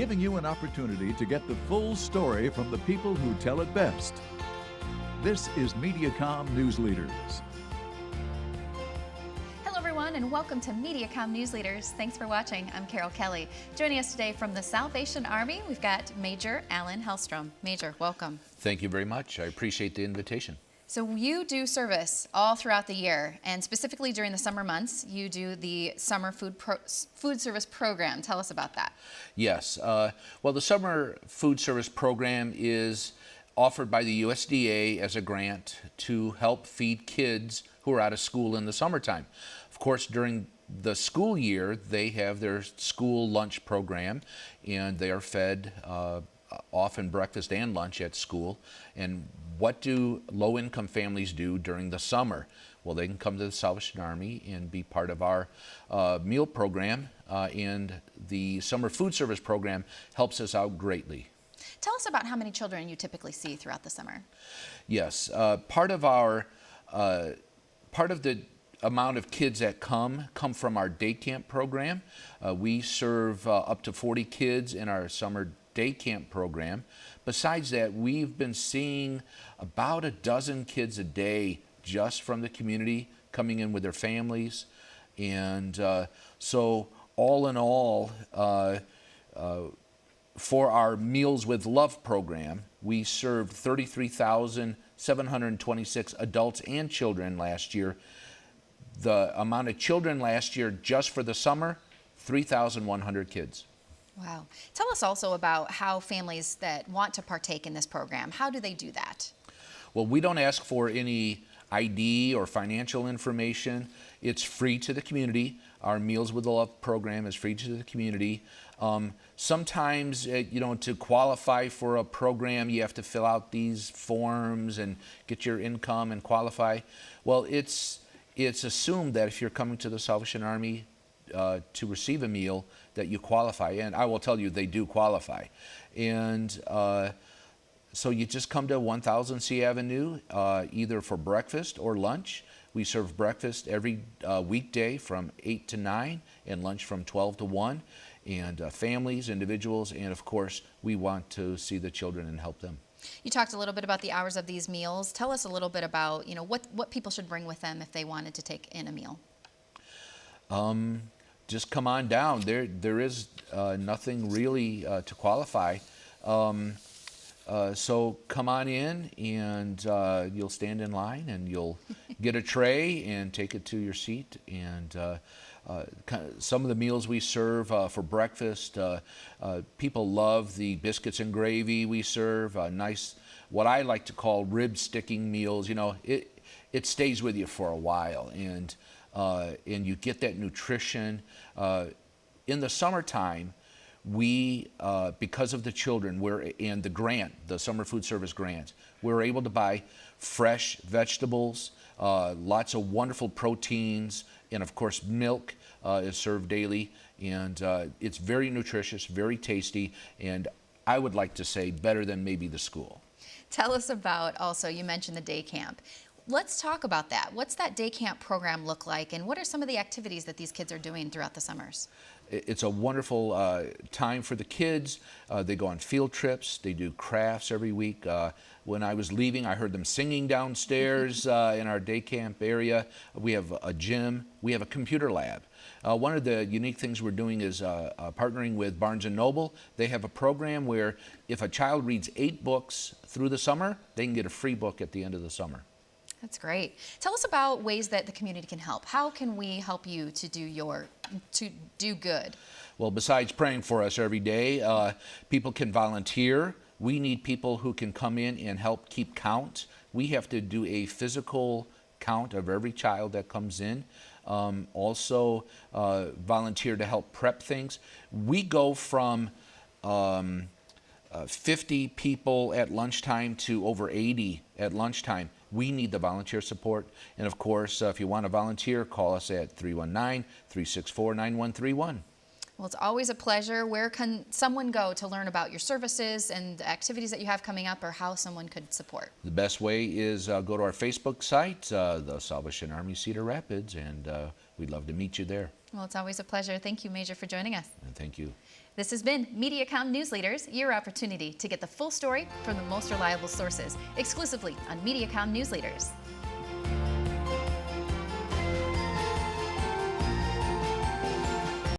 giving you an opportunity to get the full story from the people who tell it best. This is Mediacom News Leaders. Hello everyone and welcome to Mediacom News Leaders. Thanks for watching. I'm Carol Kelly. Joining us today from the Salvation Army, we've got Major Alan Hellstrom. Major, welcome. Thank you very much. I appreciate the invitation. So you do service all throughout the year, and specifically during the summer months, you do the summer food service program. Tell us about that. Yes. Well, the summer food service program is offered by the USDA as a grant to help feed kids who are out of school in the summertime. Of course, during the school year, they have their school lunch program, and they are fed often breakfast and lunch at school. And what do low-income families do during the summer? Well, they can come to the Salvation Army and be part of our meal program, and the summer food service program helps us out greatly. Tell us about how many children you typically see throughout the summer. Yes, part of the amount of kids that come from our day camp program. We serve up to 40 kids in our summer day camp program. Besides that, we've been seeing about a dozen kids a day just from the community coming in with their families. And so all in all, for our Meals with Love program, we served 33,726 adults and children last year. The amount of children last year just for the summer, 3,100 kids. Wow. Tell us also about how families that want to partake in this program, how do they do that? Well, we don't ask for any ID or financial information. It's free to the community. Our Meals with Love program is free to the community. Sometimes, to qualify for a program, you have to fill out these forms and get your income and qualify. Well, it's assumed that if you're coming to the Salvation Army to receive a meal, that you qualify, and I will tell you they do qualify. And so you just come to 1000 C Avenue either for breakfast or lunch. We serve breakfast every weekday from 8 to 9 and lunch from 12 to 1. And families, individuals, and of course we want to see the children and help them. You talked a little bit about the hours of these meals. Tell us a little bit about what people should bring with them if they wanted to take in a meal. Just come on down. There is nothing really to qualify. So come on in, and you'll stand in line, and you'll get a tray and take it to your seat. And some of the meals we serve for breakfast, people love the biscuits and gravy we serve. Nice, what I like to call rib sticking meals. It stays with you for a while, and you get that nutrition. In the summertime, we, because of the children, and the grant, the summer food service grant, we're able to buy fresh vegetables, lots of wonderful proteins, and of course milk is served daily, and it's very nutritious, very tasty, and I would like to say better than maybe the school. Tell us about also, you mentioned the day camp. Let's talk about that. What's that day camp program look like, and what are some of the activities that these kids are doing throughout the summers? It's a wonderful time for the kids. They go on field trips. They do crafts every week. When I was leaving, I heard them singing downstairs in our day camp area. We have a gym. We have a computer lab. One of the unique things we're doing is partnering with Barnes & Noble. They have a program where if a child reads 8 books through the summer, they can get a free book at the end of the summer. That's great. Tell us about ways that the community can help. How can we help you to do good? Well, besides praying for us every day, people can volunteer. We need people who can come in and help keep count. We have to do a physical count of every child that comes in. Also volunteer to help prep things. We go from 50 people at lunchtime to over 80 at lunchtime. We need the volunteer support. And of course, if you want to volunteer, call us at 319-364-9131. Well, it's always a pleasure. Where can someone go to learn about your services and activities that you have coming up, or how someone could support? The best way is go to our Facebook site, the Salvation Army Cedar Rapids, and we'd love to meet you there. Well, it's always a pleasure. Thank you, Major, for joining us. And thank you. This has been Mediacom News Leaders, your opportunity to get the full story from the most reliable sources, exclusively on Mediacom News Leaders.